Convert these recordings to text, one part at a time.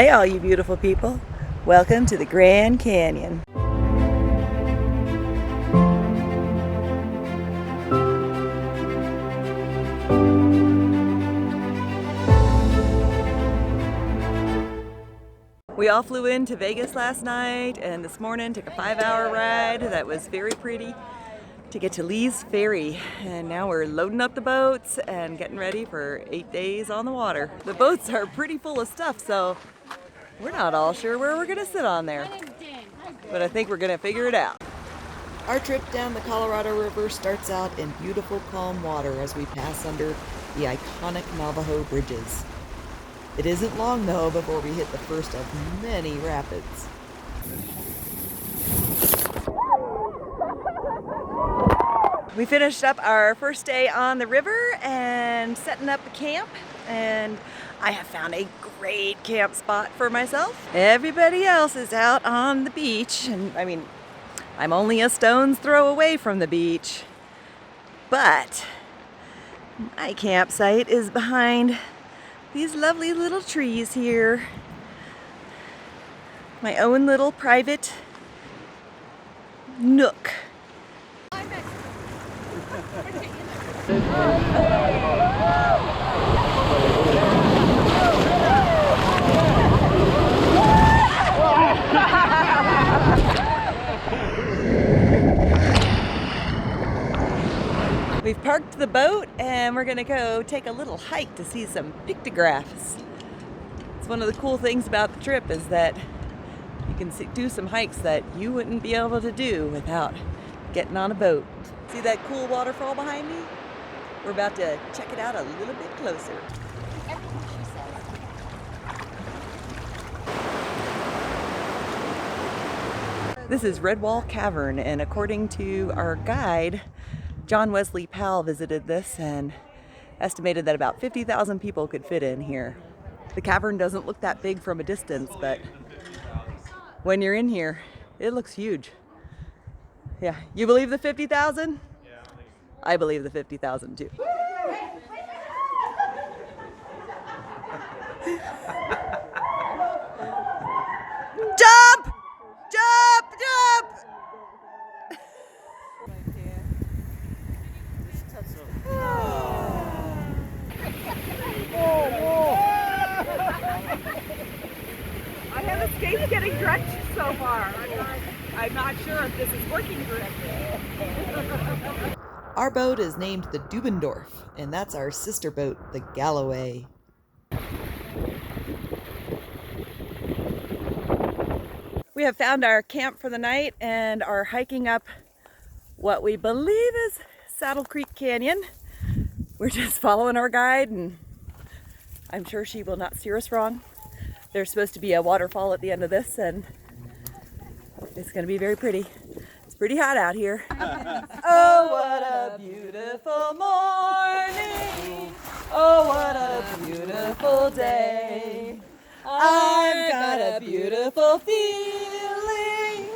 Hey all you beautiful people, welcome to the Grand Canyon. We all flew into Vegas last night and this morning took a 5-hour ride that was very pretty to get to Lee's Ferry, and now we're loading up the boats and getting ready for 8 days on the water. The boats are pretty full of stuff, so we're not all sure where we're gonna sit on there, but I think we're gonna figure it out. Our trip down the Colorado River starts out in beautiful calm water as we pass under the iconic Navajo bridges. It isn't long though before we hit the first of many rapids. We finished up our first day on the river and setting up the camp, and I have found a great camp spot for myself. Everybody else is out on the beach, and I mean, I'm only a stone's throw away from the beach, but my campsite is behind these lovely little trees here. My own little private nook. We've parked the boat and we're gonna go take a little hike to see some pictographs. It's one of the cool things about the trip is that you can do some hikes that you wouldn't be able to do without getting on a boat. See that cool waterfall behind me? We're about to check it out a little bit closer. This is Wall Cavern, and according to our guide, John Wesley Powell visited this and estimated that about 50,000 people could fit in here. The cavern doesn't look that big from a distance, but when you're in here, it looks huge. Yeah, you believe the 50,000? Yeah, I believe the 50,000 too. Jump! Jump! Jump! I have a skate getting drenched so far. I'm not sure if this is working correctly. Our boat is named the Deubendorff, and that's our sister boat, the Galloway. We have found our camp for the night and are hiking up what we believe is Saddle Creek Canyon. We're just following our guide, and I'm sure she will not steer us wrong. There's supposed to be a waterfall at the end of this, and it's going to be very pretty. It's pretty hot out here. Oh, what a beautiful morning. Oh, what a beautiful day. I've got a beautiful feeling.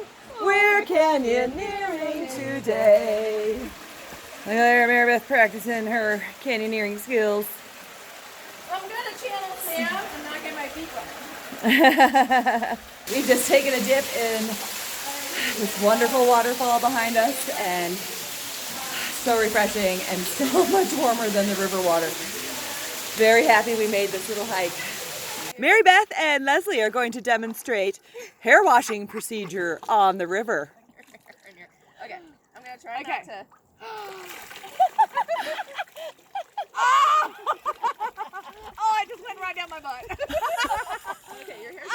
We're canyoneering today. Look at Marybeth practicing her canyoneering skills. I'm gonna channel Sam and not get my feet wet. We've just taken a dip in this wonderful waterfall behind us, and so refreshing and so much warmer than the river water. Very happy we made this little hike. Marybeth and Leslie are going to demonstrate hair washing procedure on the river. Okay, I'm gonna try not to. Oh, I just went right down my butt. Okay, your hair's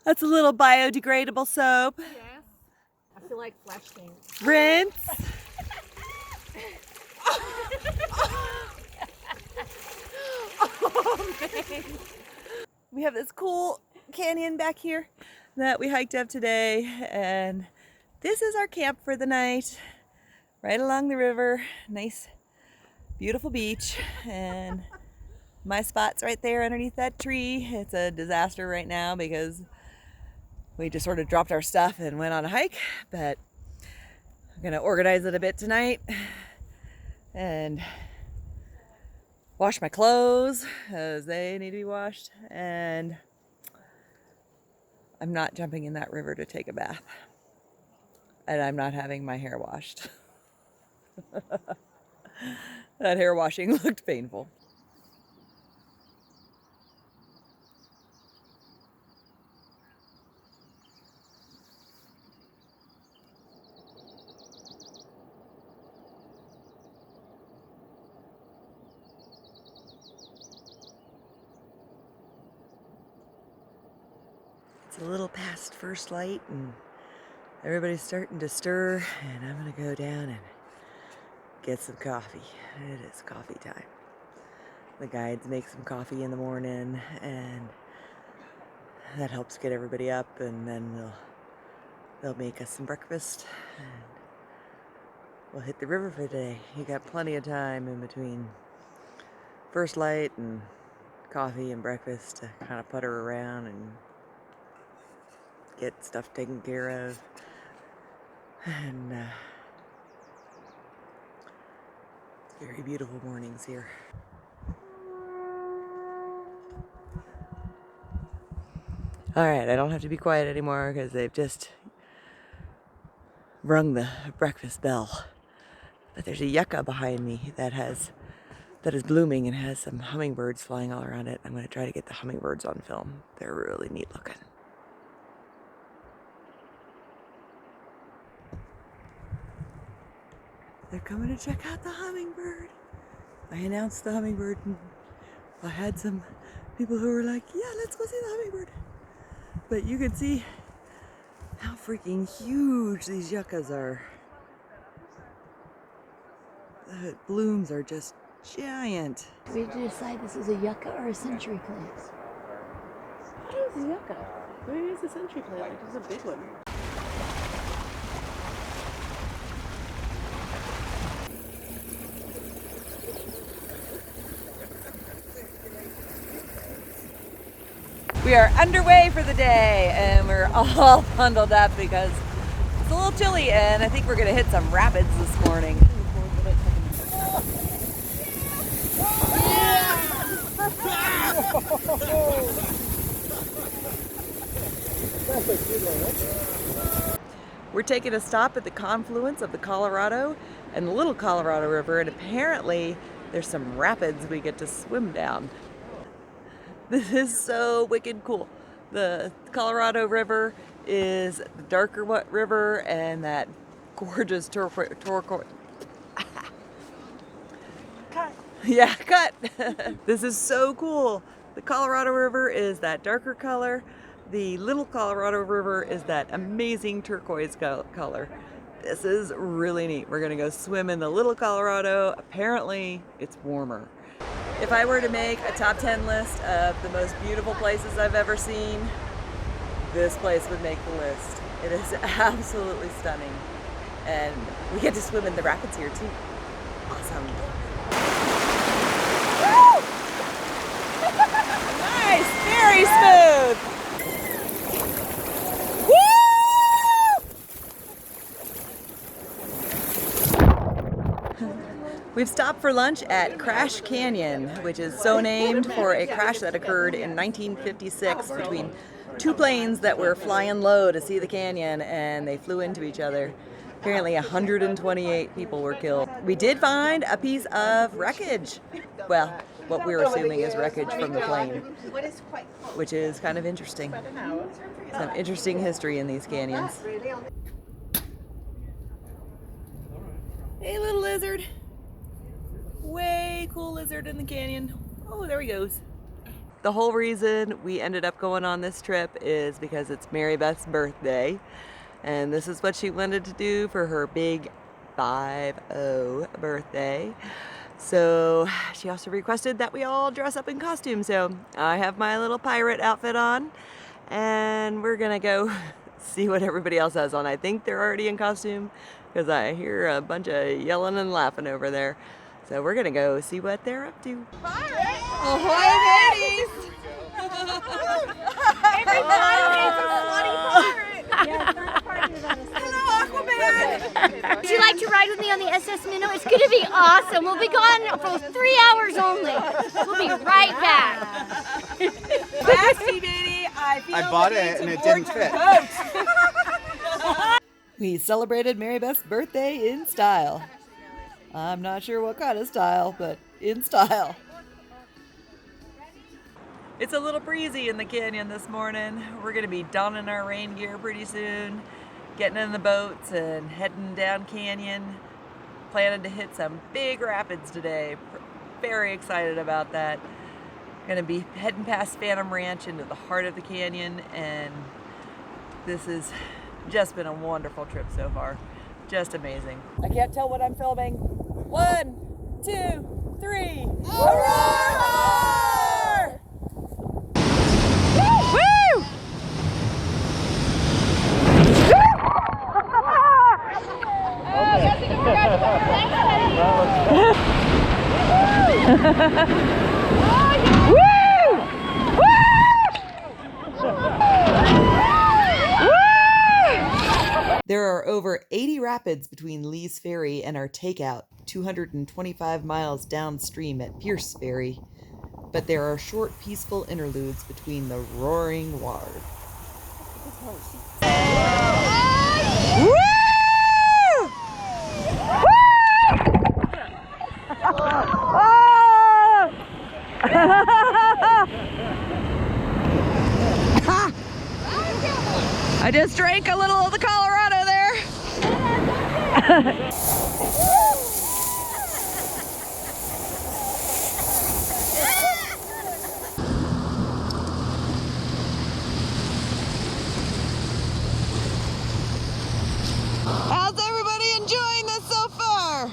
That's a little biodegradable soap. Yes. I feel like flesh stains. Rinse. Oh, man. We have this cool canyon back here that we hiked up today, and this is our camp for the night, right along the river. Nice, beautiful beach, and my spot's right there underneath that tree. It's a disaster right now because we just sort of dropped our stuff and went on a hike, but I'm gonna organize it a bit tonight and wash my clothes as they need to be washed, and I'm not jumping in that river to take a bath, and I'm not having my hair washed. That hair washing looked painful. It's a little past first light and everybody's starting to stir, and I'm gonna go down and get some coffee. It is coffee time. The guides make some coffee in the morning, and that helps get everybody up, and then they'll make us some breakfast, and we'll hit the river for the day. You got plenty of time in between first light and coffee and breakfast to kind of putter around and get stuff taken care of. And it's very beautiful mornings here. Alright, I don't have to be quiet anymore because they've just rung the breakfast bell. But there's a yucca behind me that is blooming and has some hummingbirds flying all around it. I'm going to try to get the hummingbirds on film. They're really neat looking. They're coming to check out the hummingbird. I announced the hummingbird, and I had some people who were like, yeah, let's go see the hummingbird. But you can see how freaking huge these yuccas are. The blooms are just giant. We had to decide this is a yucca or a century plant. What is yucca? Maybe it's a century plant, like it's a big one. We are underway for the day, and we're all bundled up because it's a little chilly, and I think we're gonna hit some rapids this morning. We're taking a stop at the confluence of the Colorado and the Little Colorado River, and apparently there's some rapids we get to swim down. This is so wicked cool. The Colorado River is the darker river, and that gorgeous turquoise. Cut. Yeah, cut. This is so cool. The Colorado River is that darker color. The Little Colorado River is that amazing turquoise color. This is really neat. We're gonna go swim in the Little Colorado. Apparently, it's warmer. If I were to make a top 10 list of the most beautiful places I've ever seen, this place would make the list. It is absolutely stunning. And we get to swim in the rapids here too. Awesome. Woo! Nice, very smooth. We've stopped for lunch at Crash Canyon, which is so named for a crash that occurred in 1956 between two planes that were flying low to see the canyon, and they flew into each other. Apparently 128 people were killed. We did find a piece of wreckage. Well, what we're assuming is wreckage from the plane, which is kind of interesting. Some interesting history in these canyons. Hey, little lizard. Way cool lizard in the canyon. Oh, there he goes. The whole reason we ended up going on this trip is because it's Marybeth's birthday, and this is what she wanted to do for her big 5-0 birthday. So she also requested that we all dress up in costume. So I have my little pirate outfit on, and we're gonna go see what everybody else has on. I think they're already in costume because I hear a bunch of yelling and laughing over there. So we're gonna go see what they're up to. Ahoy, ladies! Every pirate is a slutty pirate. Yeah, it's not a party without a Hello, Aquaman! Would you like to ride with me on the SS Minnow? It's going to be awesome. We'll be gone for 3 hours only. We'll be right back. Vasey, baby, I bought it and it didn't fit. We celebrated Marybeth's birthday in style. I'm not sure what kind of style, but in style. It's a little breezy in the canyon this morning. We're going to be donning our rain gear pretty soon, getting in the boats and heading down canyon. Planning to hit some big rapids today. Very excited about that. Going to be heading past Phantom Ranch into the heart of the canyon, and this has just been a wonderful trip so far. Just amazing. I can't tell what I'm filming. 1, 2, 3. Roar! Woo! There are over 80 rapids between Lee's Ferry and our takeout, 225 miles downstream at Pierce Ferry. But there are short, peaceful interludes between the roaring water. Woo! I just drank a little of the Colorado there. How's everybody enjoying this so far?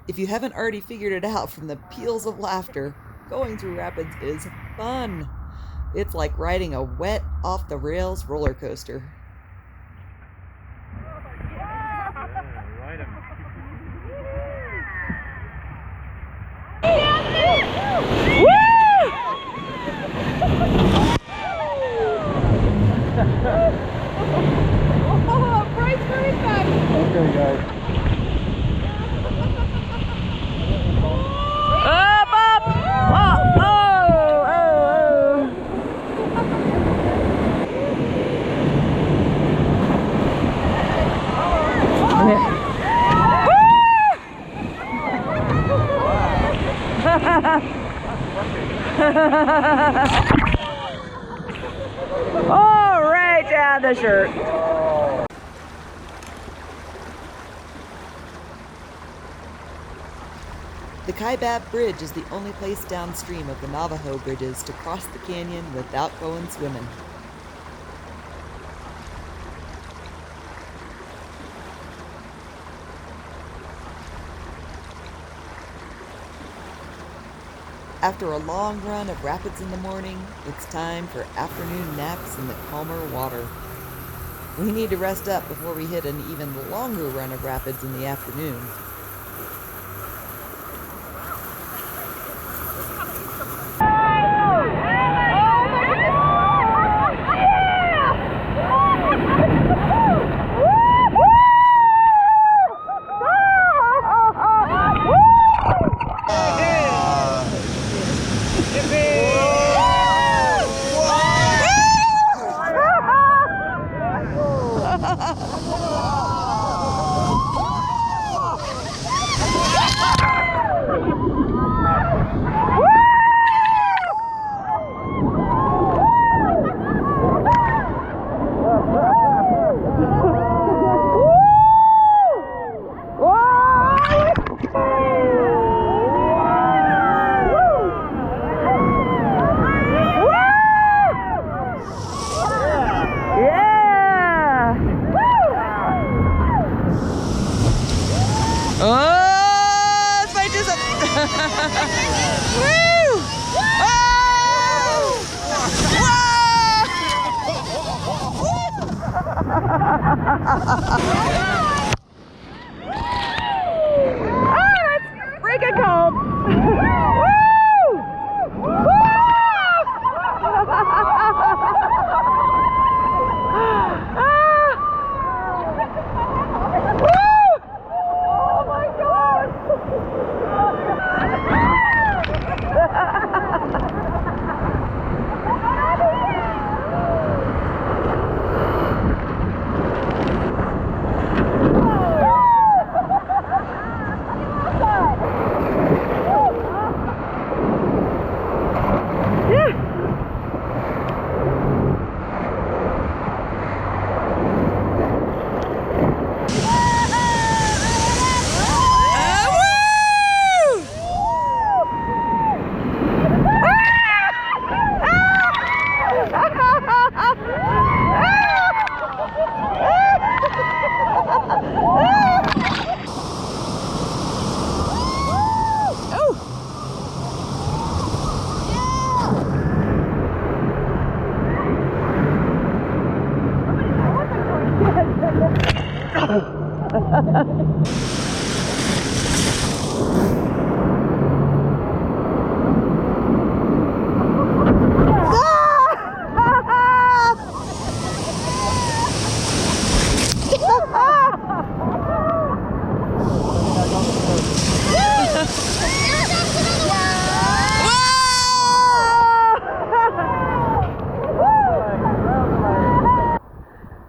If you haven't already figured it out from the peals of laughter, going through rapids is fun. It's like riding a wet, off-the-rails roller coaster. Okay, guys. Up, up! Oh, oh, oh, oh, right down the shirt. The Kaibab Bridge is the only place downstream of the Navajo bridges to cross the canyon without going swimming. After a long run of rapids in the morning, it's time for afternoon naps in the calmer water. We need to rest up before we hit an even longer run of rapids in the afternoon. It's freaking cold.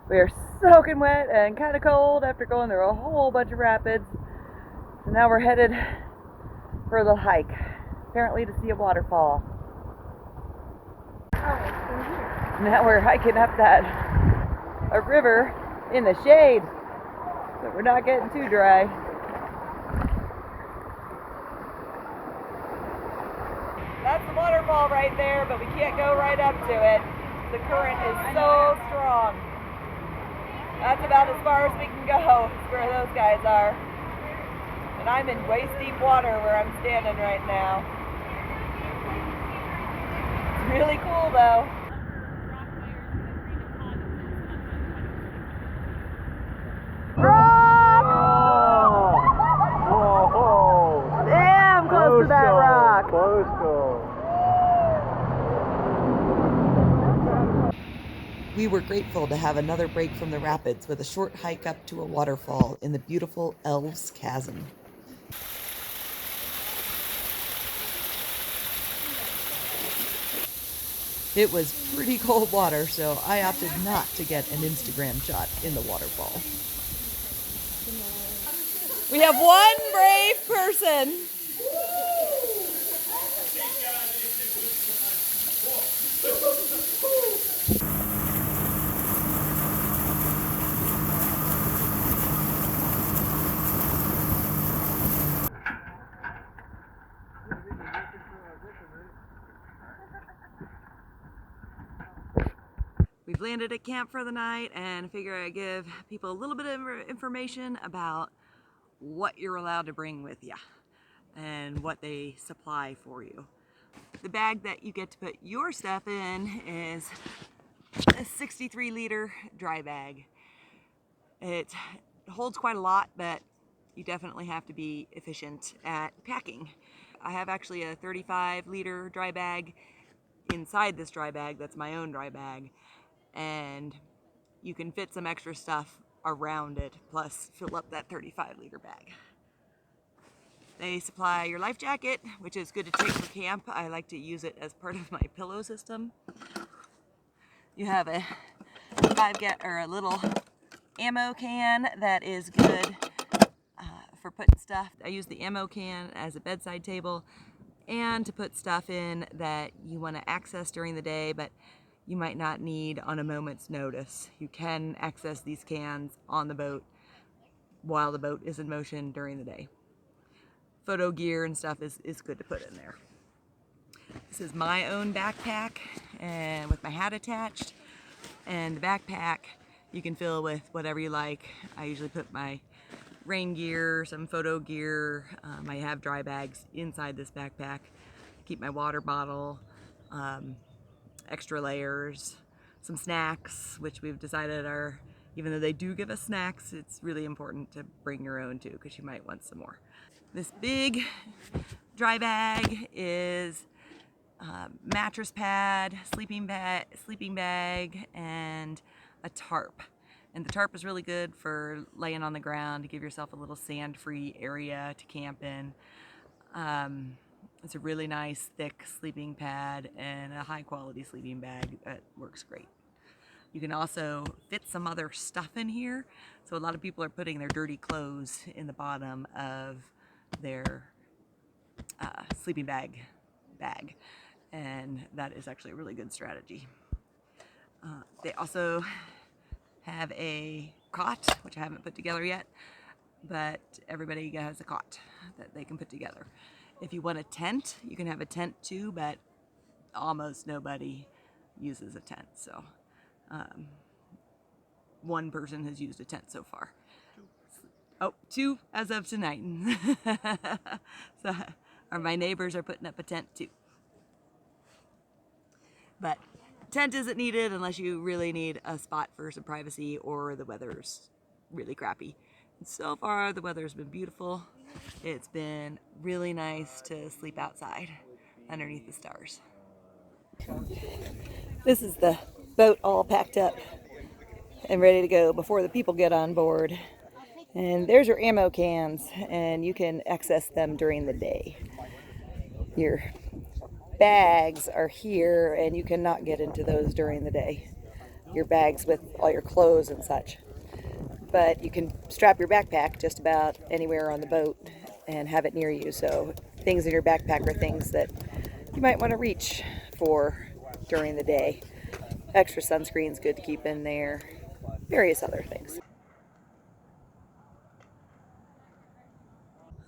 We are soaking wet and kind of cold after going through a whole bunch of rapids. So now we're headed for a little hike, apparently to see a waterfall. Now we're hiking up a river in the shade, so we're not getting too dry. That's the waterfall right there, but we can't go right up to it. The current is so strong. That's about as far as we can go, is where those guys are. And I'm in waist deep water where I'm standing right now. It's really cool though. Rock! Whoa! Damn close to that rock. Close to. We were grateful to have another break from the rapids with a short hike up to a waterfall in the beautiful Elves Chasm. It was pretty cold water, so I opted not to get an Instagram shot in the waterfall. We have one brave person. We've landed at camp for the night and I figure I'd give people a little bit of information about what you're allowed to bring with you and what they supply for you. The bag that you get to put your stuff in is a 63-liter dry bag. It holds quite a lot, but you definitely have to be efficient at packing. I have actually a 35-liter dry bag inside this dry bag that's my own dry bag, and you can fit some extra stuff around it, plus fill up that 35-liter bag. They supply your life jacket, which is good to take for camp. I like to use it as part of my pillow system. You have a a little ammo can that is good for putting stuff. I use the ammo can as a bedside table and to put stuff in that you want to access during the day, but you might not need on a moment's notice. You can access these cans on the boat while the boat is in motion during the day. Photo gear and stuff is good to put in there. This is my own backpack and with my hat attached, and the backpack you can fill with whatever you like. I usually put my rain gear, some photo gear. I have dry bags inside this backpack. Keep my water bottle, extra layers, some snacks, which we've decided are Even though they do give us snacks, it's really important to bring your own too, because you might want some more. This big dry bag is mattress pad, sleeping bag, and a tarp. And the tarp is really good for laying on the ground to give yourself a little sand-free area to camp in. It's a really nice thick sleeping pad and a high-quality sleeping bag that works great. You can also fit some other stuff in here. So a lot of people are putting their dirty clothes in the bottom of their sleeping bag, and that is actually a really good strategy. They also have a cot, which I haven't put together yet, but everybody has a cot that they can put together. If you want a tent, you can have a tent too, but almost nobody uses a tent. So one person has used a tent so far. Oh, 2 as of tonight. So my neighbors are putting up a tent too. But tent isn't needed unless you really need a spot for some privacy or the weather's really crappy. And so far the weather's been beautiful. It's been really nice to sleep outside underneath the stars. This is the boat all packed up and ready to go before the people get on board. And there's your ammo cans, and you can access them during the day. Your bags are here, and you cannot get into those during the day. Your bags with all your clothes and such. But you can strap your backpack just about anywhere on the boat and have it near you. So things in your backpack are things that you might want to reach for during the day. Extra sunscreen's good to keep in there. Various other things.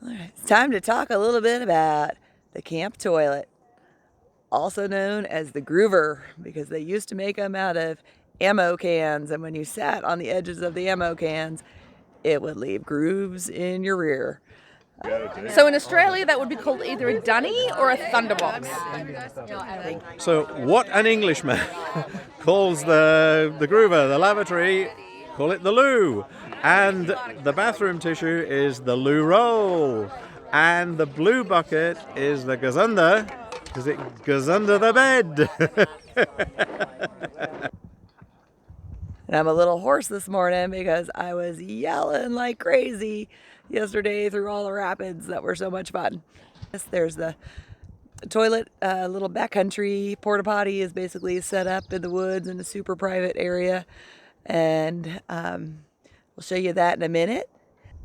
All right, it's time to talk a little bit about the camp toilet, also known as the groover, because they used to make them out of ammo cans, and when you sat on the edges of the ammo cans, it would leave grooves in your rear. So in Australia, that would be called either a dunny or a thunderbox. So what an Englishman calls the groover, the lavatory, call it the loo. And the bathroom tissue is the loo roll. And the blue bucket is the goes under, because it goes under the bed. And I'm a little hoarse this morning because I was yelling like crazy yesterday through all the rapids that were so much fun. There's the toilet, little backcountry porta potty is basically set up in the woods in a super private area. And we'll show you that in a minute.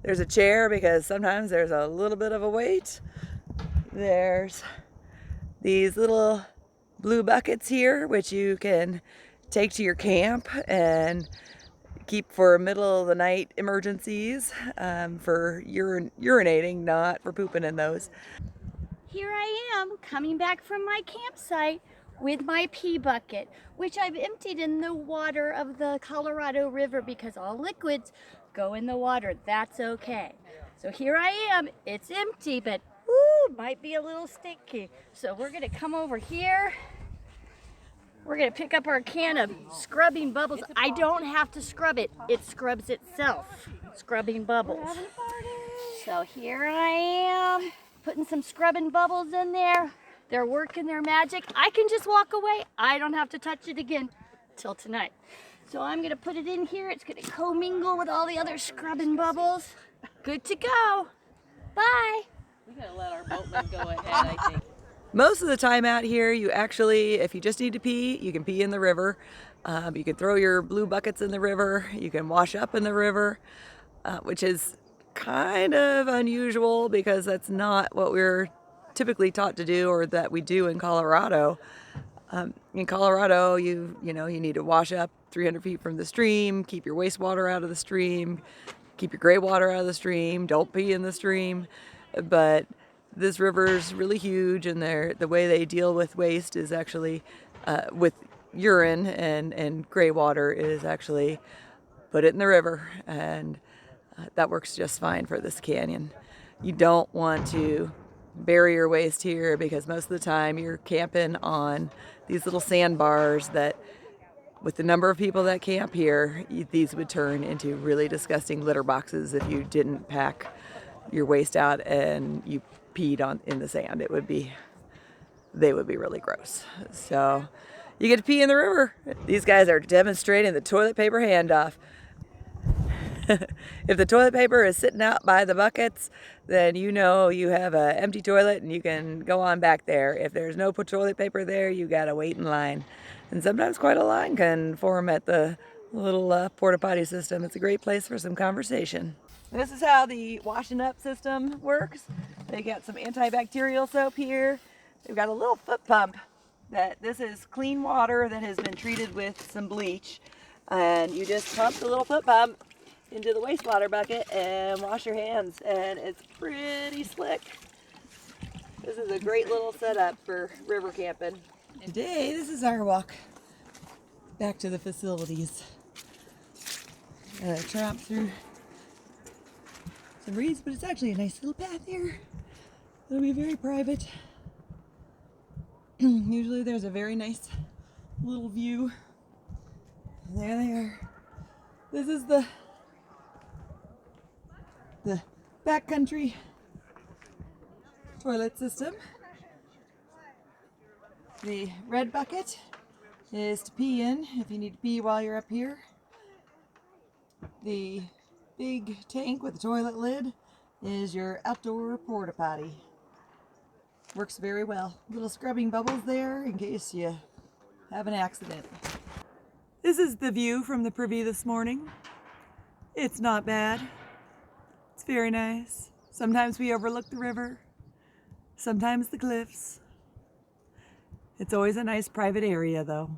There's a chair because sometimes there's a little bit of a wait. There's these little blue buckets here, which you can take to your camp and keep for middle of the night emergencies, for urinating, not for pooping in those. Here I am coming back from my campsite with my pee bucket, which I've emptied in the water of the Colorado River because all liquids go in the water. That's okay. So here I am. It's empty, but might be a little stinky. So we're gonna come over here. We're gonna pick up our can of scrubbing bubbles. I don't have to scrub it. It scrubs itself. Scrubbing bubbles. So here I am, putting some scrubbing bubbles in there. They're working their magic. I can just walk away. I don't have to touch it again till tonight. So I'm gonna put it in here. It's gonna commingle with all the other scrubbing bubbles. Good to go. Bye. We gotta let our boatman go ahead, I think. Most of the time out here, you actually, if you just need to pee, you can pee in the river. You can throw your blue buckets in the river. You can wash up in the river, which is kind of unusual because that's not what we're typically taught to do or that we do in Colorado. In Colorado, you need to wash up 300 feet from the stream, keep your wastewater out of the stream, keep your gray water out of the stream, don't pee in the stream. But this river's really huge, and the way they deal with waste is actually with urine and gray water is actually put it in the river, and that works just fine for this canyon. You don't want to bury your waste here because most of the time you're camping on these little sandbars that with the number of people that camp here, these would turn into really disgusting litter boxes if you didn't pack your waste out and you peed in the sand. They would be really gross. So you get to pee in the river. These guys are demonstrating the toilet paper handoff. If the toilet paper is sitting out by the buckets, then you know you have an empty toilet and you can go on back there. If there's no toilet paper there, you gotta wait in line. And sometimes quite a line can form at the little porta potty system. It's a great place for some conversation. This is how the washing up system works. They got some antibacterial soap here. They've got a little foot pump. This is clean water that has been treated with some bleach. And you just pump the little foot pump into the wastewater bucket and wash your hands, and it's pretty slick. This is a great little setup for river camping. Today, this is our walk back to the facilities. Tramp through some reeds, but it's actually a nice little path here. It'll be very private. Usually there's a very nice little view. And there they are. This is the backcountry toilet system. The red bucket is to pee in if you need to pee while you're up here. The big tank with the toilet lid is your outdoor porta potty. Works very well. Little scrubbing bubbles there in case you have an accident. This is the view from the privy this morning. It's not bad. It's very nice. Sometimes we overlook the river, sometimes the cliffs. It's always a nice private area though.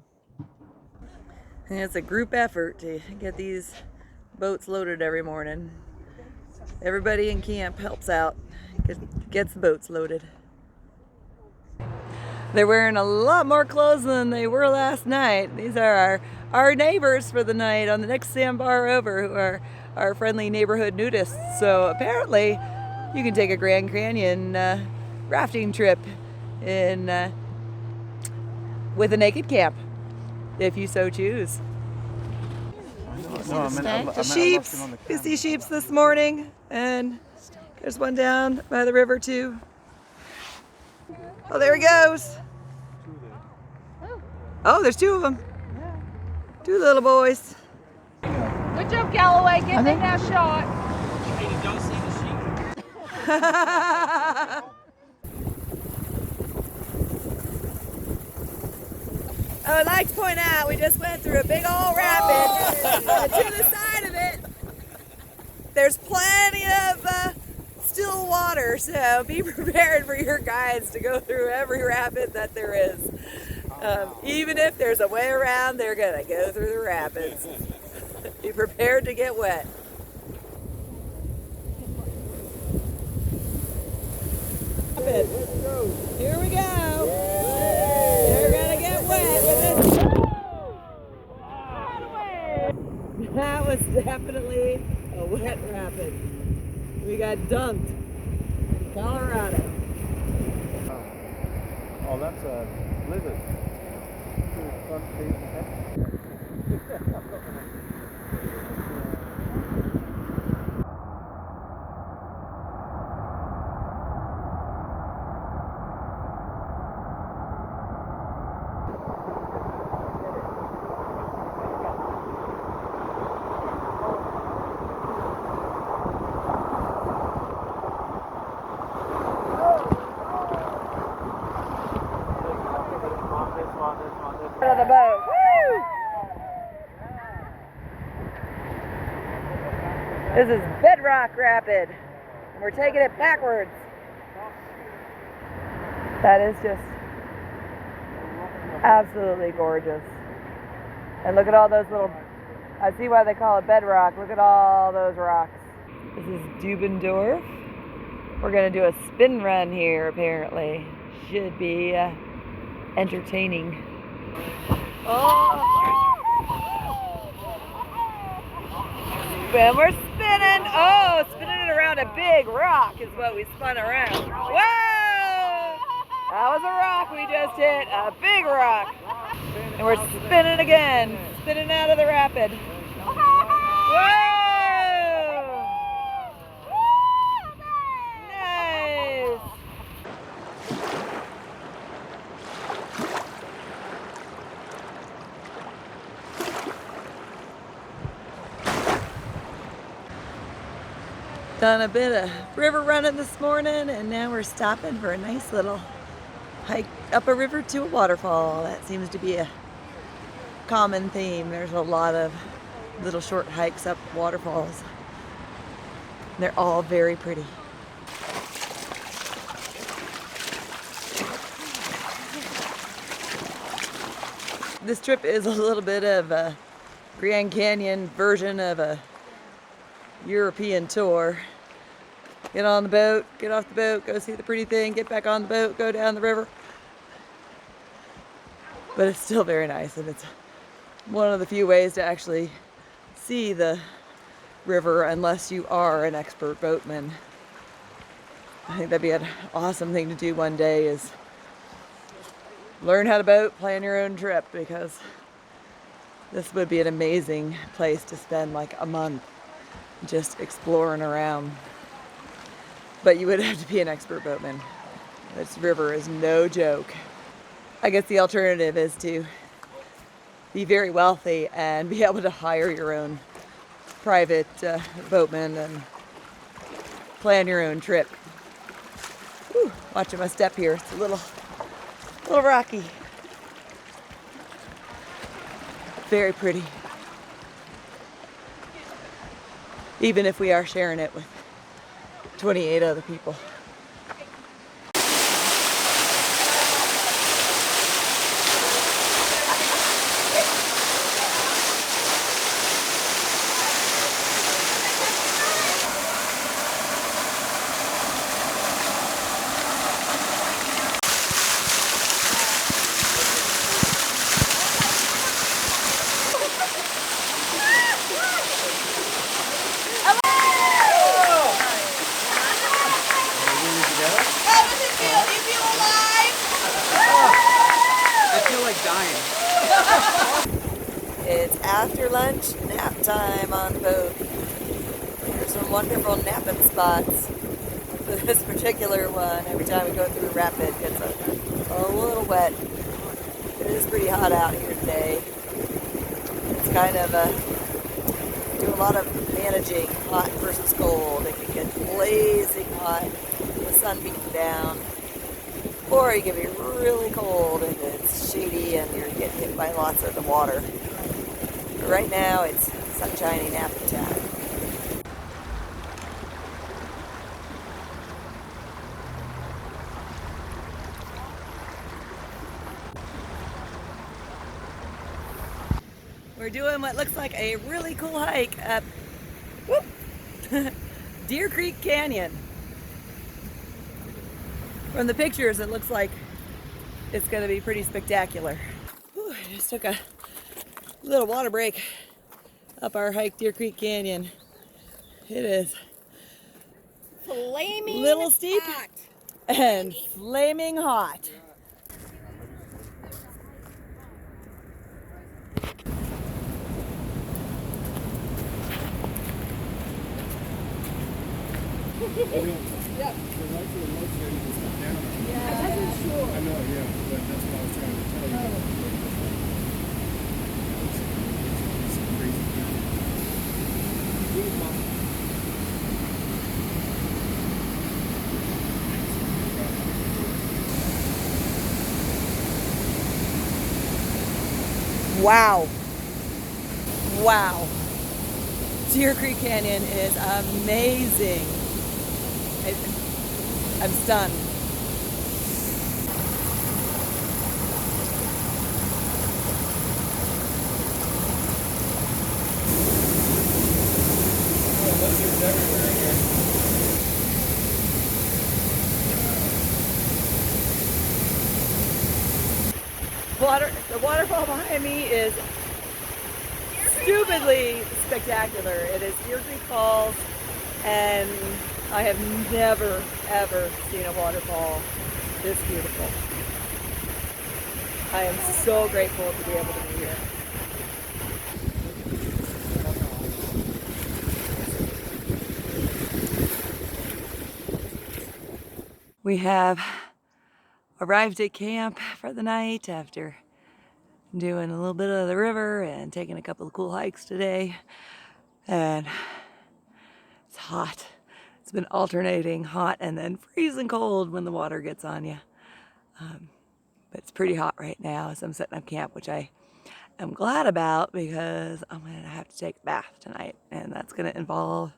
And it's a group effort to get these boats loaded every morning. Everybody in camp helps out, gets the boats loaded. They're wearing a lot more clothes than they were last night. These are our neighbors for the night on the next sandbar over, who are our friendly neighborhood nudists. So apparently you can take a Grand Canyon rafting trip in with a naked camp if you so choose. The sheeps, you see sheeps this morning, and there's one down by the river too. Oh, there he goes. Oh, there's two of them. Two little boys. Good job, Galloway. Get me that shot. Don't see the sheep. I'd like to point out we just went through a big old rapid. And to the side of it, there's plenty of still water, so be prepared for your guides to go through every rapid that there is. Even if there's a way around, they're gonna go through the rapids. Be prepared to get wet. Here we go. They're gonna get wet with this. That was definitely a wet rapid. We got dunked in Colorado. Oh, that's a blizzard. Of the boat. Woo! This is Bedrock Rapid, and we're taking it backwards. That is just absolutely gorgeous. And look at all those little, I see why they call it bedrock. Look at all those rocks. This is Deubendorff. We're gonna do a spin run here apparently. Should be entertaining. Oh! And we're spinning. Oh, spinning it around a big rock is what we spun around. Whoa! That was a rock we just hit, a big rock. And we're spinning again. spinning out of the rapid. Whoa! Nice! Done a bit of river running this morning, and now we're stopping for a nice little hike up a river to a waterfall. That seems to be a common theme. There's a lot of little short hikes up waterfalls. They're all very pretty. This trip is a little bit of a Grand Canyon version of a European tour. Get on the boat, get off the boat, go see the pretty thing, get back on the boat, go down the river. But it's still very nice, and it's one of the few ways to actually see the river unless you are an expert boatman. I think that'd be an awesome thing to do one day, is learn how to boat, plan your own trip, because this would be an amazing place to spend like a month just exploring around. But you would have to be an expert boatman. This river is no joke. I guess the alternative is to be very wealthy and be able to hire your own private boatman and plan your own trip. Whew, watching my step here. It's a little rocky. Very pretty. Even if we are sharing it with 28 other people. It's after lunch nap time on the boat. There's some wonderful napping spots. This particular one, every time we go through rapid, gets a little wet. It is pretty hot out here today. It's kind of do a lot of managing hot versus cold. It can get blazing hot, the sun beating down. Or you can be really cold and it's shady and you're getting hit by lots of the water. But right now it's sunshiny napping time. We're doing what looks like a really cool hike up Deer Creek Canyon. From the pictures, it looks like it's going to be pretty spectacular. Whew, I just took a little water break up our hike Deer Creek Canyon. It is Flaming little steep hot. and flaming hot. Yeah. I wasn't sure. I know, yeah, but that's what I was trying to tell you. Wow. Wow. Deer Creek Canyon is amazing. I'm stunned. The waterfall behind me is stupidly spectacular. It is Deer Creek Falls, and I have never, ever seen a waterfall this beautiful. I am so grateful to be able to be here. We have arrived at camp for the night after doing a little bit of the river and taking a couple of cool hikes today. And it's hot. It's been alternating hot and then freezing cold when the water gets on you. But it's pretty hot right now as I'm setting up camp, which I am glad about because I'm going to have to take a bath tonight. And that's going to involve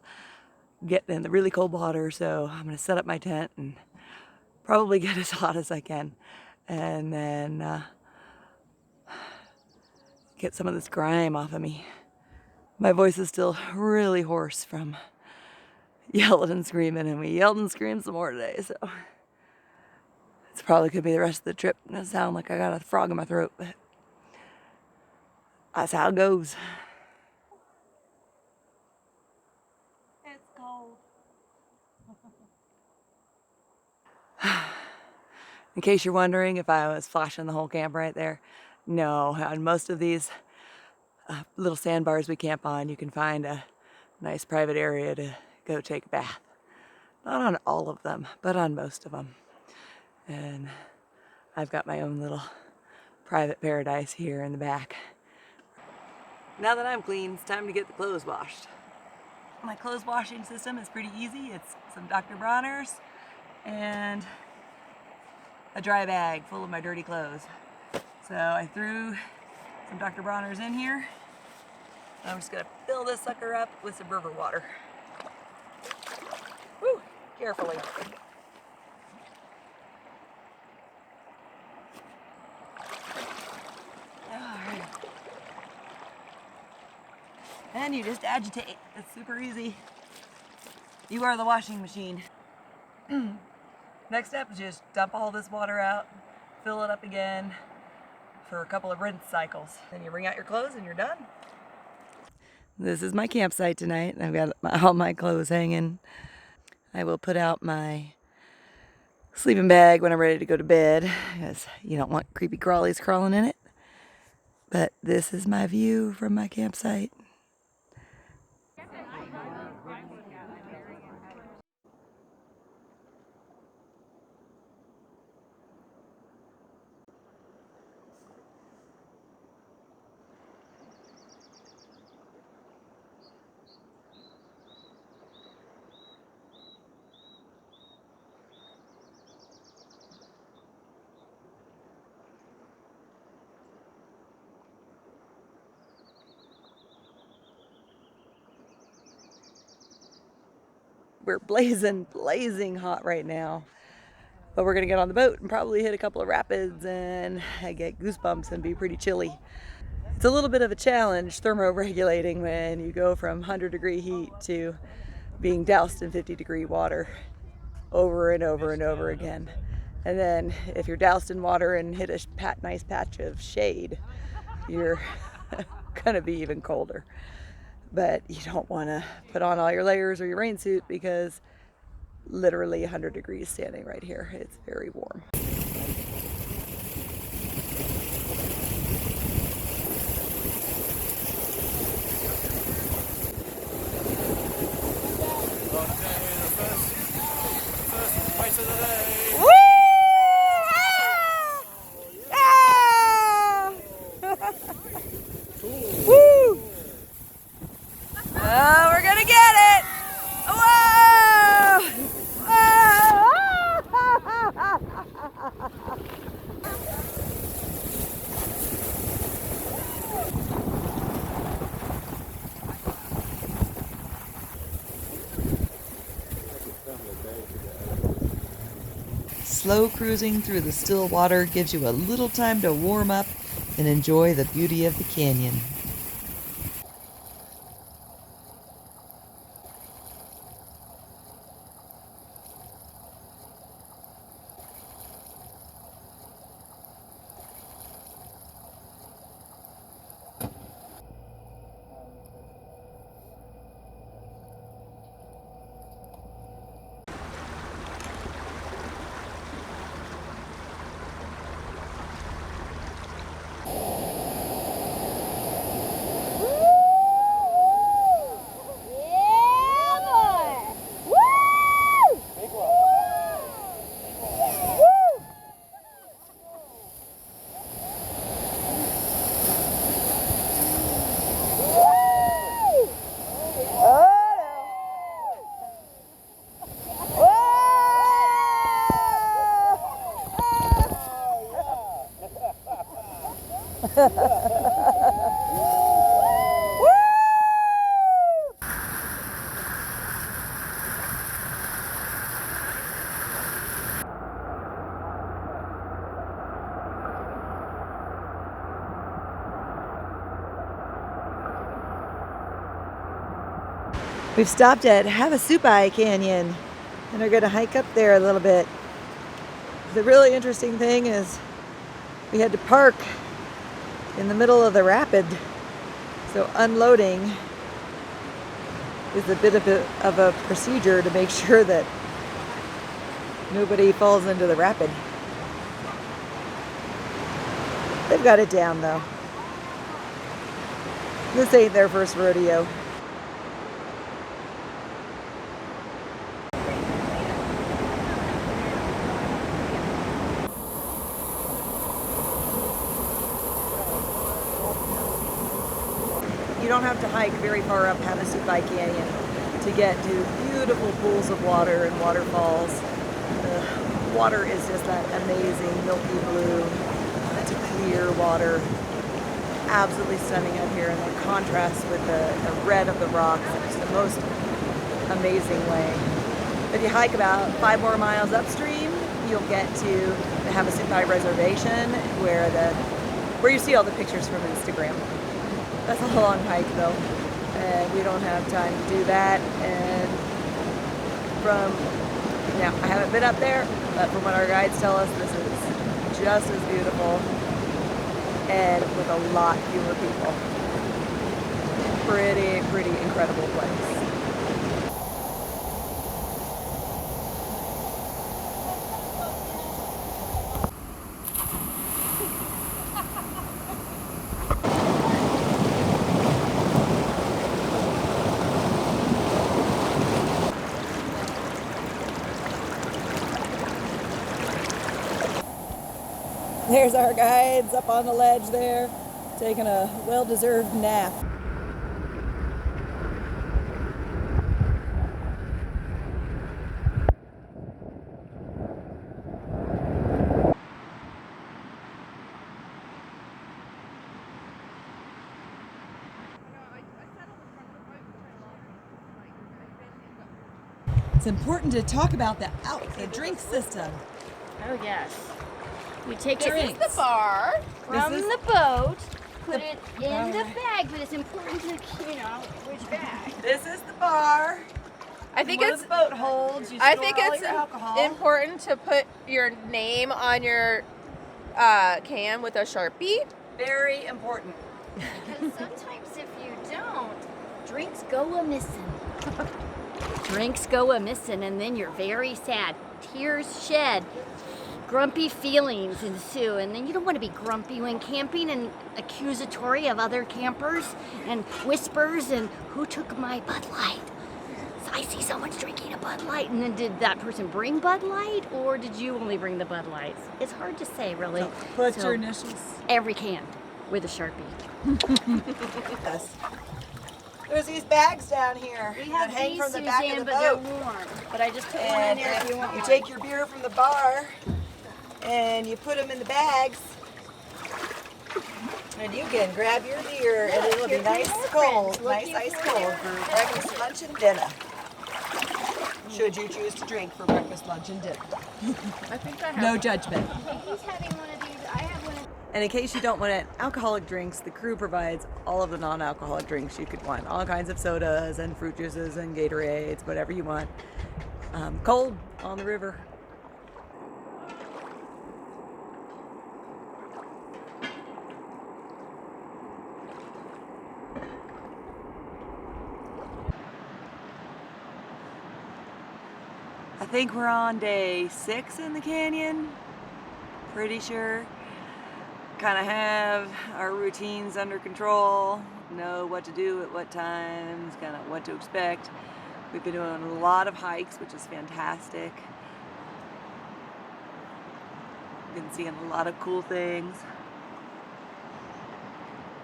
getting in the really cold water. So I'm going to set up my tent and probably get as hot as I can. And then get some of this grime off of me. My voice is still really hoarse from yelling and screaming, and we yelled and screamed some more today, so it's probably could be the rest of the trip. It doesn't sound like I got a frog in my throat, but that's how it goes. It's cold. In case you're wondering if I was flashing the whole camp right there, no. On most of these little sandbars we camp on, you can find a nice private area to go take a bath. Not on all of them, but on most of them. And I've got my own little private paradise here in the back. Now that I'm clean, it's time to get the clothes washed. My clothes washing system is pretty easy. It's some Dr. Bronner's and a dry bag full of my dirty clothes. So I threw some Dr. Bronner's in here. I'm just gonna fill this sucker up with some river water. Woo, carefully. Alright. And you just agitate. It's super easy. You are the washing machine. Next step is just dump all this water out, fill it up again for a couple of rinse cycles. Then you wring out your clothes and you're done. This is my campsite tonight. I've got all my clothes hanging. I will put out my sleeping bag when I'm ready to go to bed, because you don't want creepy crawlies crawling in it. But this is my view from my campsite. We're blazing hot right now. But we're gonna get on the boat and probably hit a couple of rapids and I get goosebumps and be pretty chilly. It's a little bit of a challenge thermoregulating when you go from 100-degree heat to being doused in 50-degree water over and over and over again. And then if you're doused in water and hit a nice patch of shade, you're gonna be even colder. But you don't want to put on all your layers or your rain suit because literally 100 degrees standing right here. It's very warm. We're gonna get it! Whoa! Slow cruising through the still water gives you a little time to warm up and enjoy the beauty of the canyon. We've stopped at Havasupai Canyon and are going to hike up there a little bit. The really interesting thing is we had to park in the middle of the rapid, so unloading is a bit of a procedure to make sure that nobody falls into the rapid. They've got it down though. This ain't their first rodeo. You don't have to hike very far up Havasupai Canyon to get to beautiful pools of water and waterfalls. The water is just that amazing milky blue, that clear water. Absolutely stunning out here, and the contrast with the red of the rocks in just the most amazing way. If you hike about 5 more miles upstream, you'll get to the Havasupai Reservation where you see all the pictures from Instagram. That's a long hike though, and we don't have time to do that. And now I haven't been up there, but from what our guides tell us, this is just as beautiful and with a lot fewer people. Pretty incredible place. There's our guides up on the ledge there, taking a well-deserved nap. It's important to talk about the drink system. Oh yes. You take This it is the bar from the boat, put it in the right. bag, but it's important to, which bag. This is the bar. I think What it's the boat holds. You I store think all it's your alcohol. important to put your name on your can with a Sharpie. Very important. Because sometimes if you don't, drinks go a-missing. Drinks go a-missing, and then you're very sad. Tears shed. Grumpy feelings ensue, and then you don't want to be grumpy when camping and accusatory of other campers and whispers and who took my Bud Light. So I see someone's drinking a Bud Light, and then did that person bring Bud Light, or did you only bring the Bud Lights? It's hard to say, really. So put So your initials. every can with a Sharpie. Yes. There's these bags down here We that have hang these, from the back of Suzanne, the but they're boat. warm. But I just put one in And there if you want you one. take your beer from the bar and you put them in the bags. And you can grab your beer and it'll be Here nice come more cold, friends nice looking ice for cold their for breakfast, lunch, and dinner. Should you choose to drink for breakfast, lunch, and dinner. I think I have. No judgment. He's having one of these. I have one of And in case you don't want alcoholic drinks, the crew provides all of the non-alcoholic drinks you could want. All kinds of sodas and fruit juices and Gatorades, whatever you want. Cold on the river. I think we're on day 6 in the canyon. Pretty sure. Kind of have our routines under control, know what to do at what times, kind of what to expect. We've been doing a lot of hikes, which is fantastic. Been seeing a lot of cool things.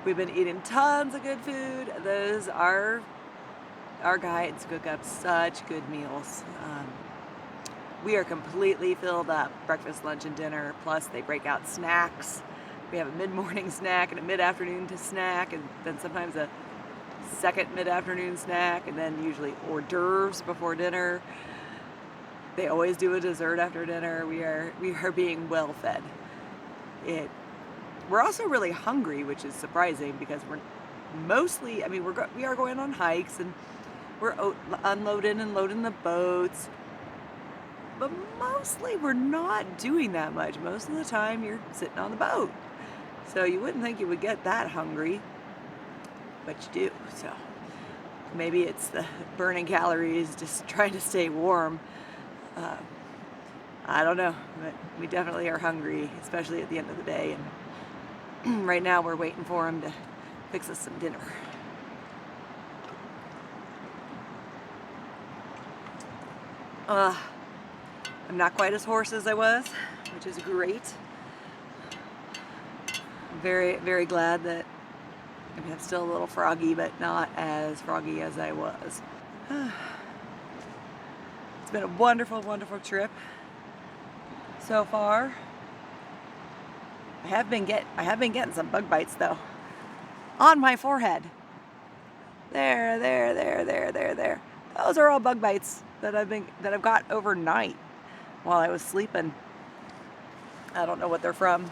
We've been eating tons of good food. Those are our guides cook up such good meals. We are completely filled up, breakfast, lunch, and dinner, plus they break out snacks. We have a mid-morning snack and a mid-afternoon snack, and then sometimes a second mid-afternoon snack, and then usually hors d'oeuvres before dinner. They always do a dessert after dinner. We are being well fed. We're also really hungry, which is surprising because we're mostly, we are going on hikes and we're unloading and loading the boats. But mostly we're not doing that much. Most of the time you're sitting on the boat. So you wouldn't think you would get that hungry, but you do. So maybe it's the burning calories, just trying to stay warm. I don't know, but we definitely are hungry, especially at the end of the day. And right now we're waiting for him to fix us some dinner. I'm not quite as hoarse as I was, which is great. I'm very, very glad that I'm still a little froggy, but not as froggy as I was. It's been a wonderful, wonderful trip so far. I have been getting some bug bites though, on my forehead. There. Those are all bug bites that I've got overnight while I was sleeping. I don't know what they're from,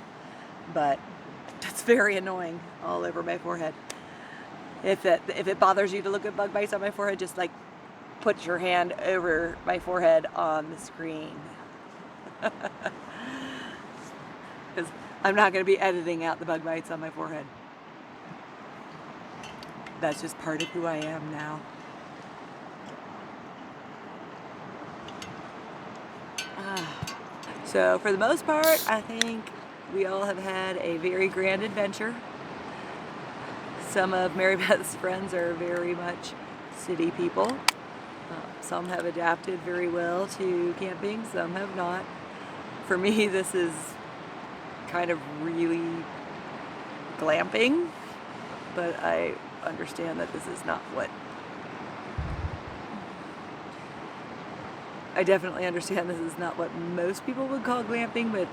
but it's very annoying all over my forehead. If it bothers you to look at bug bites on my forehead, just like put your hand over my forehead on the screen. Because I'm not going to be editing out the bug bites on my forehead. That's just part of who I am now. So for the most part, I think we all have had a very grand adventure. Some of Marybeth's friends are very much city people. Some have adapted very well to camping, some have not. For me, this is kind of really glamping, but I understand that this is not what... I definitely understand this is not what most people would call glamping, but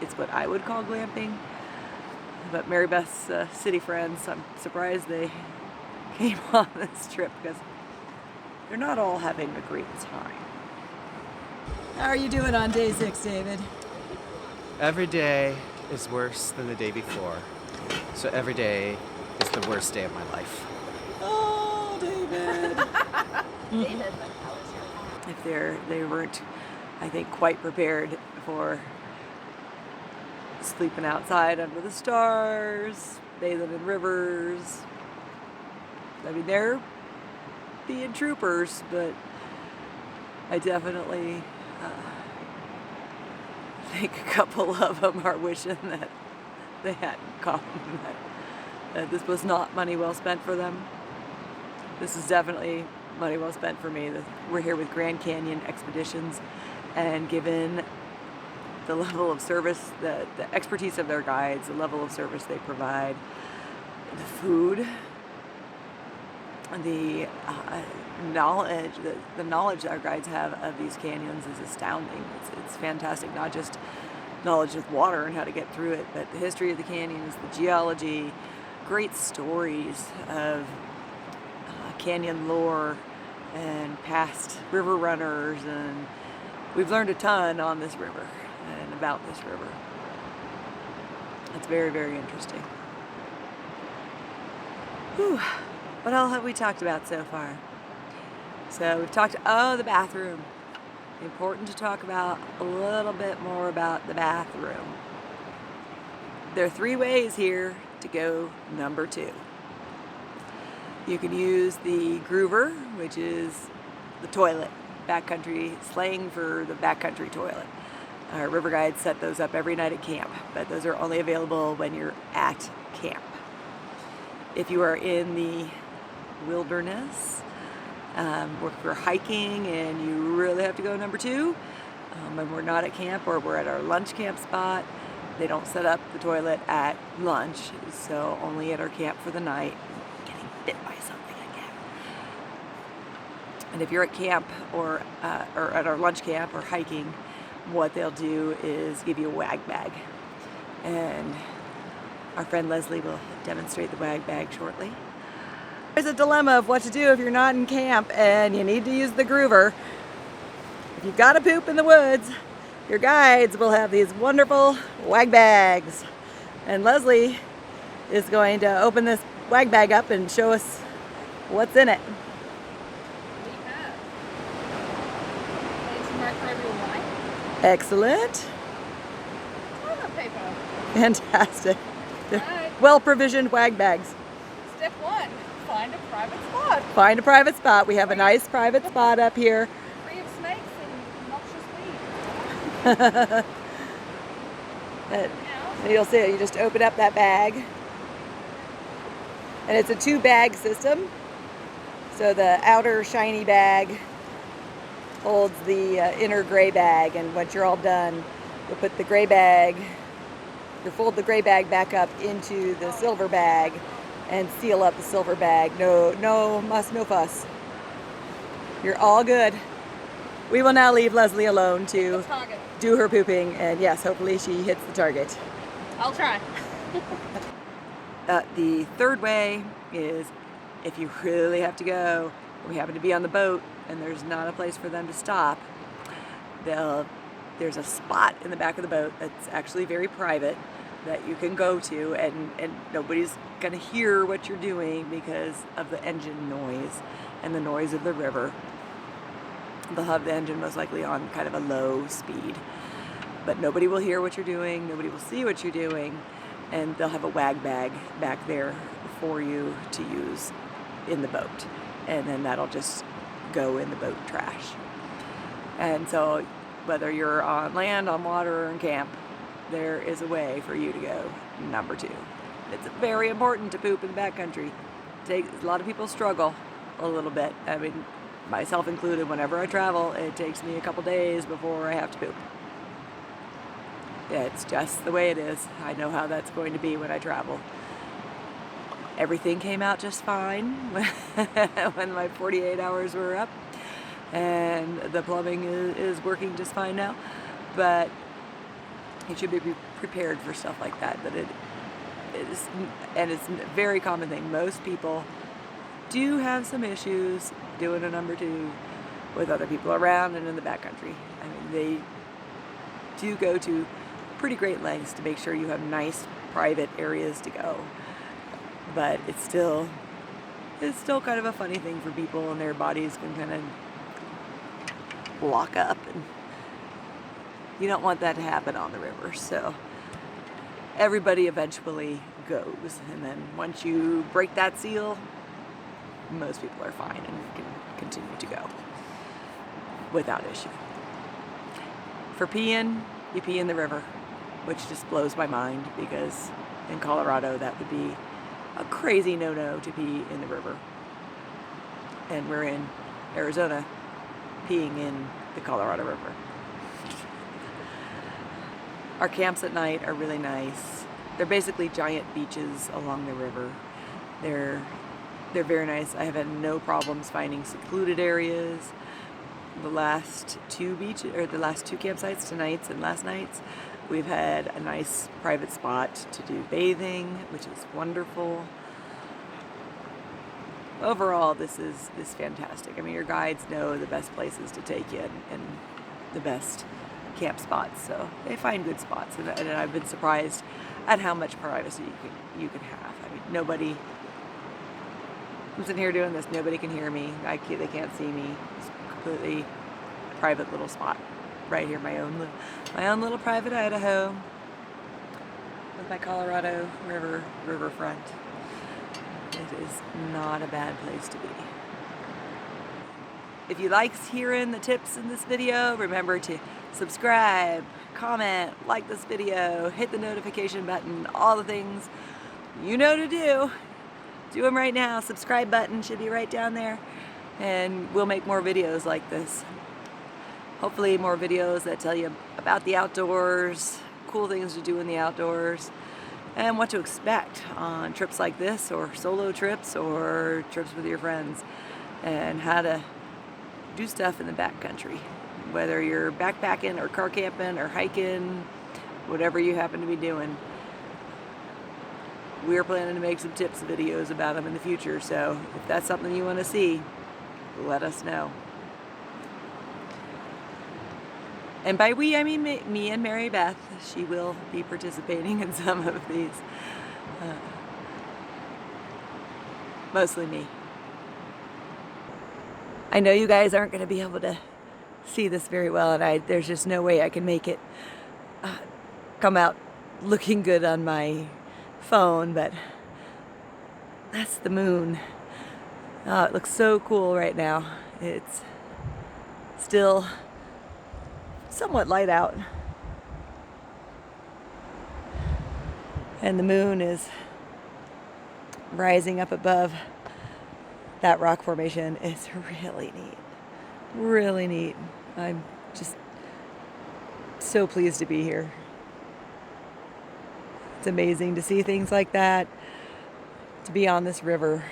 it's what I would call glamping. But Marybeth's city friends, I'm surprised they came on this trip because they're not all having a great time. How are you doing on day 6, David? Every day is worse than the day before. So every day is the worst day of my life. Oh, David. David. If they weren't, I think, quite prepared for sleeping outside under the stars, bathing in rivers. I mean, they're being troopers, but I definitely think a couple of them are wishing that they hadn't come, that this was not money well spent for them. This is definitely money well spent for me. We're here with Grand Canyon Expeditions, and given the level of service, the expertise of their guides, the level of service they provide, the food, the knowledge, the knowledge that our guides have of these canyons is astounding. It's fantastic, not just knowledge of water and how to get through it, but the history of the canyons, the geology, great stories of canyon lore and past river runners, and we've learned a ton on this river and about this river. It's very, very interesting. Whew. What all have we talked about so far? So we've talked, the bathroom. Important to talk about a little bit more about the bathroom. There are 3 ways here to go number 2. You can use the groover, which is the toilet, backcountry slang for the backcountry toilet. Our river guides set those up every night at camp, but those are only available when you're at camp. If you are in the wilderness, if we're hiking and you really have to go number 2, and we're not at camp or we're at our lunch camp spot, they don't set up the toilet at lunch, so only at our camp for the night. Getting bit by something again. And if you're at camp or at our lunch camp or hiking, what they'll do is give you a wag bag. And our friend Leslie will demonstrate the wag bag shortly. There's a dilemma of what to do if you're not in camp and you need to use the groover. If you've got to poop in the woods, your guides will have these wonderful wag bags. And Leslie is going to open this wag bag up and show us what's in it. microbial wine. Excellent. Toilet paper. Fantastic. Right. Well-provisioned wag bags. Step 1, find a private spot. Find a private spot. We have a nice private spot up here. Free of snakes and noxious weeds. You'll see it. You just open up that bag. And it's a 2-bag system. So the outer shiny bag holds the inner gray bag, and once you're all done, you'll put the gray bag, you'll fold the gray bag back up into the silver bag and seal up the silver bag. No muss, no fuss. You're all good. We will now leave Leslie alone to do her pooping, and yes, hopefully she hits the target. I'll try. The third way is if you really have to go, we happen to be on the boat and there's not a place for them to stop, there's a spot in the back of the boat that's actually very private that you can go to, and nobody's gonna hear what you're doing because of the engine noise and the noise of the river. They'll have the engine most likely on kind of a low speed, but nobody will hear what you're doing, nobody will see what you're doing, and they'll have a wag bag back there for you to use in the boat, and then that'll just go in the boat trash. And so whether you're on land, on water, or in camp, there is a way for you to go. Number 2, it's very important to poop in the backcountry. A lot of people struggle a little bit. I mean, myself included, whenever I travel, it takes me a couple days before I have to poop. It's just the way it is. I know how that's going to be when I travel. Everything came out just fine when my 48 hours were up, and the plumbing is working just fine now. But you should be prepared for stuff like that. But it is, and it's a very common thing. Most people do have some issues doing a number 2 with other people around and in the backcountry. I mean, they do go to pretty great lengths to make sure you have nice private areas to go. But it's still kind of a funny thing for people, and their bodies can kind of lock up, and you don't want that to happen on the river. So everybody eventually goes, and then once you break that seal, most people are fine and can continue to go without issue. For peeing, you pee in the river, which just blows my mind, because in Colorado that would be a crazy no-no to pee in the river. And we're in Arizona peeing in the Colorado River. Our camps at night are really nice. They're basically giant beaches along the river. They're very nice. I have had no problems finding secluded areas. The last 2 campsites, tonight's and last night's, we've had a nice private spot to do bathing, which is wonderful. Overall, this is fantastic. I mean, your guides know the best places to take you and the best camp spots, so they find good spots. And I've been surprised at how much privacy you can have. I mean, nobody. I'm sitting here doing this. Nobody can hear me. They can't see me. It's completely private little spot right here. My own little private Idaho with my Colorado riverfront. It is not a bad place to be. If you like hearing the tips in this video, remember to subscribe, comment, like this video, hit the notification button, all the things you know to do. Do them right now. Subscribe button should be right down there, and we'll make more videos like this. Hopefully more videos that tell you about the outdoors, cool things to do in the outdoors, and what to expect on trips like this, or solo trips, or trips with your friends, and how to do stuff in the backcountry. Whether you're backpacking or car camping or hiking, whatever you happen to be doing. We're planning to make some tips videos about them in the future, so if that's something you want to see, let us know. And by we, I mean me and Marybeth. She will be participating in some of these. Mostly me. I know you guys aren't going to be able to see this very well, and there's just no way I can make it come out looking good on my phone, but that's the moon. Oh, it looks so cool right now. It's still somewhat light out, and the moon is rising up above that rock formation. It's really neat. Really neat. I'm just so pleased to be here. It's amazing to see things like that, to be on this river,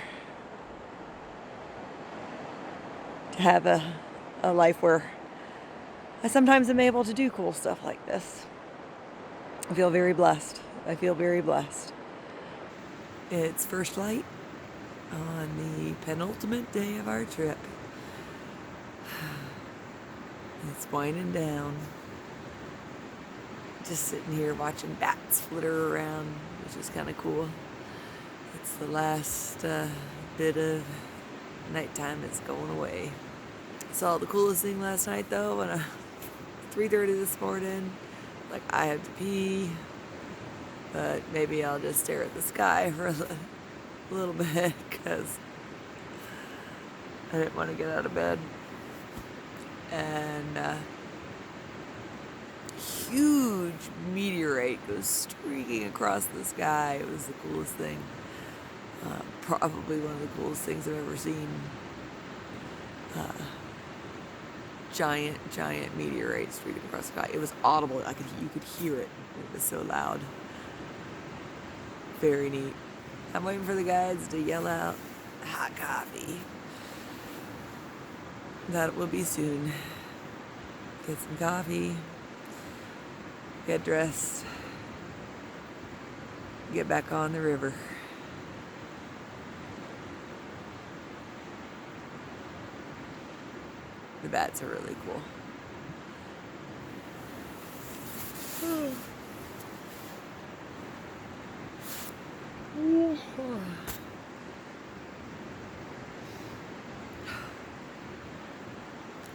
to have a life where I sometimes am able to do cool stuff like this. I feel very blessed. I feel very blessed. It's first light on the penultimate day of our trip. It's winding down. Just sitting here watching bats flitter around, which is kind of cool. It's the last bit of nighttime that's going away. Saw the coolest thing last night though, when 3:30 this morning, like I have to pee, but maybe I'll just stare at the sky for a little bit because I didn't want to get out of bed. And huge meteorite goes streaking across the sky. It was the coolest thing. Probably one of the coolest things I've ever seen. Giant meteorite streaking across the sky. It was audible. You could hear it. It was so loud. Very neat. I'm waiting for the guides to yell out hot coffee. That will be soon. Get some coffee, get dressed, get back on the river. The bats are really cool.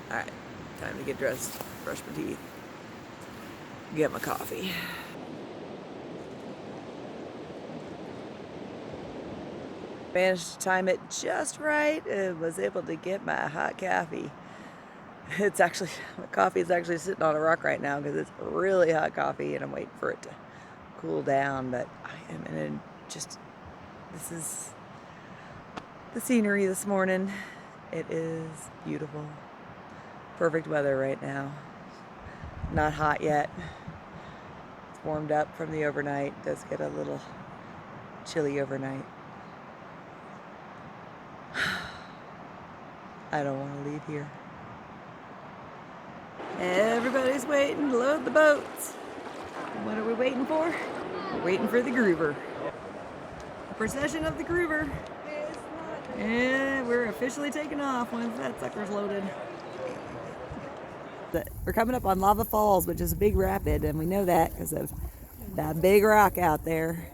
Alright, time to get dressed, brush my teeth, get my coffee. Managed to time it just right and was able to get my hot coffee. My coffee is actually sitting on a rock right now because it's really hot coffee and I'm waiting for it to cool down, but I am in this is the scenery this morning. It is beautiful. Perfect weather right now. Not hot yet. It's warmed up from the overnight. It does get a little chilly overnight. I don't want to leave here. Everybody's waiting to load the boats. What are we waiting for? We're waiting for the groover. The procession of the groover. And we're officially taking off once that sucker's loaded. We're coming up on Lava Falls, which is a big rapid, and we know that because of that big rock out there.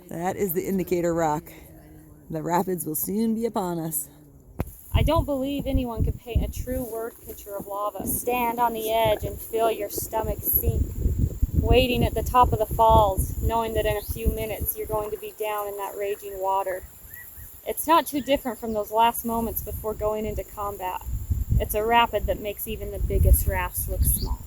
That is the indicator rock. The rapids will soon be upon us. I don't believe anyone could paint a true word picture of lava. Stand on the edge and feel your stomach sink. Waiting at the top of the falls, knowing that in a few minutes you're going to be down in that raging water. It's not too different from those last moments before going into combat. It's a rapid that makes even the biggest rafts look small.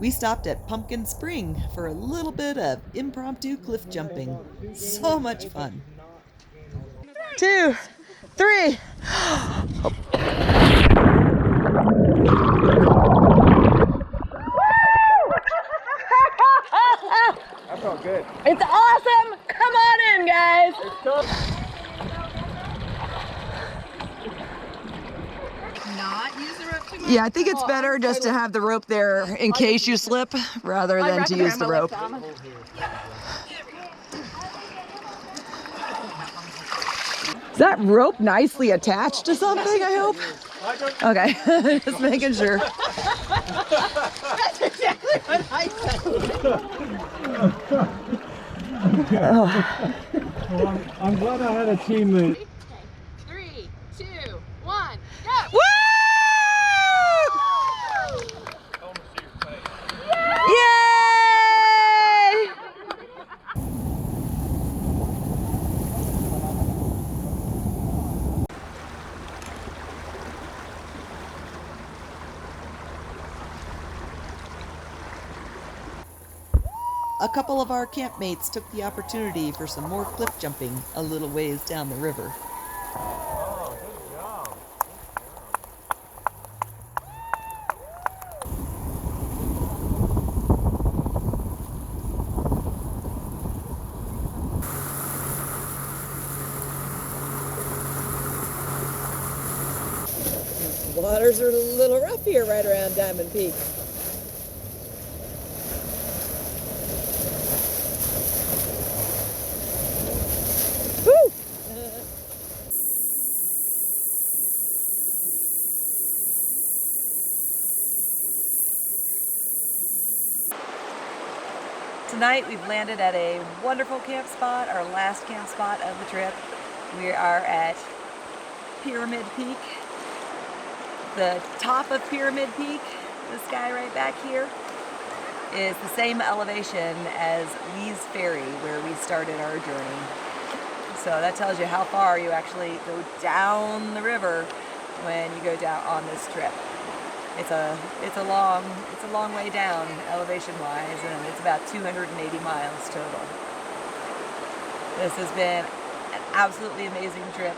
We stopped at Pumpkin Spring for a little bit of impromptu cliff jumping. So much fun. 2, 3. That felt good. It's awesome! Come on in, guys! Yeah, I think it's better just to have the rope there in case you slip rather than to use the rope. Is that rope nicely attached to something, I hope? Okay, just making sure. That's exactly what I said. Well, I'm glad I had a teammate. 3, 2, 1, go! Woo! Yay! A couple of our campmates took the opportunity for some more cliff jumping a little ways down the river. Waters are a little rough here right around Diamond Peak. Woo! Tonight we've landed at a wonderful camp spot, our last camp spot of the trip. We are at Pyramid Peak. The top of Pyramid Peak, this guy right back here, is the same elevation as Lee's Ferry, where we started our journey. So that tells you how far you actually go down the river when you go down on this trip. It's a long way down elevation-wise, and it's about 280 miles total. This has been an absolutely amazing trip.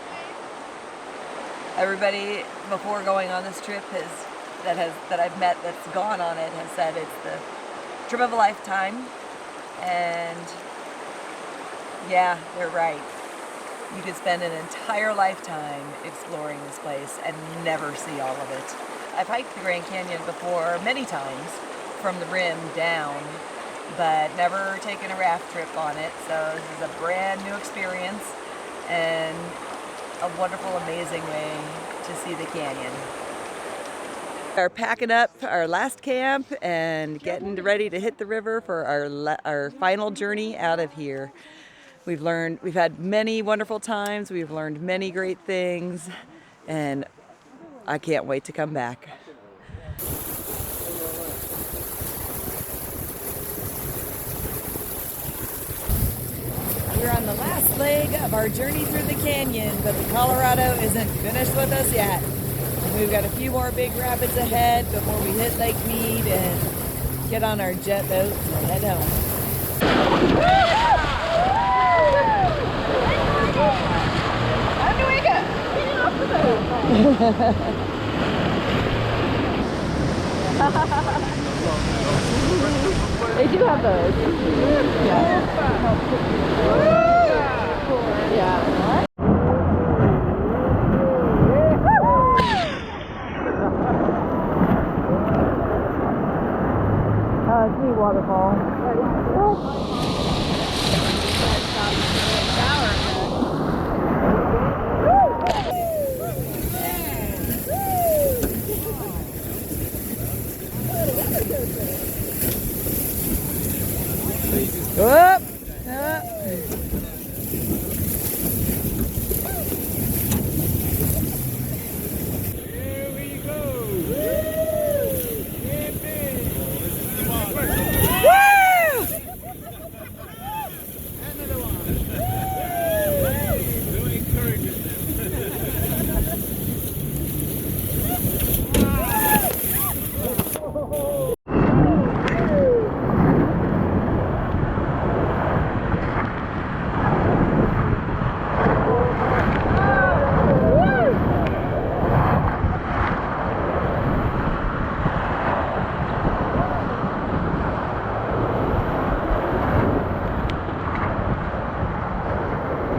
Everybody before going on this trip that I've met that's gone on it has said it's the trip of a lifetime, and yeah, they're right. You could spend an entire lifetime exploring this place and never see all of it. I've hiked the Grand Canyon before many times from the rim down, but never taken a raft trip on it, so this is a brand new experience and a wonderful, amazing way to see the canyon. We are packing up our last camp and getting ready to hit the river for our final journey out of here. We've had many wonderful times, we've learned many great things, and I can't wait to come back. We're on the last leg of our journey through the canyon, but the Colorado isn't finished with us yet. We've got a few more big rapids ahead before we hit Lake Mead and get on our jet boat and head home. How do we get off the boat? They do have those. Yeah. Yeah. It's neat waterfall. Up, up.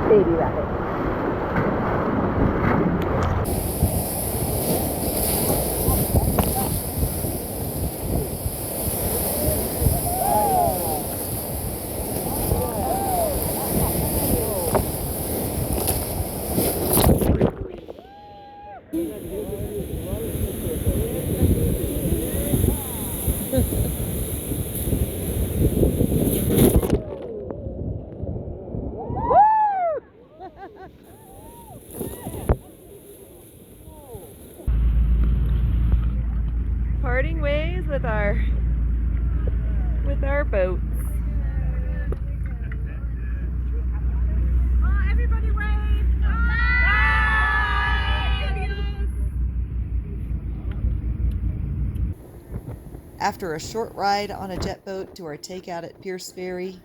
baby rabbit. Parting ways with our boats. Oh, everybody wave! Bye! After a short ride on a jet boat to our takeout at Pierce Ferry,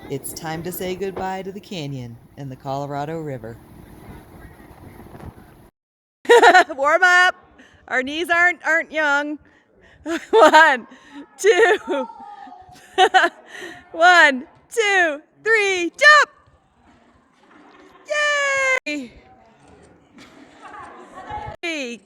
it's time to say goodbye to the canyon and the Colorado River. Warm up! Our knees aren't young. 1, 2. 1, 2, 3, jump! Yay! 3,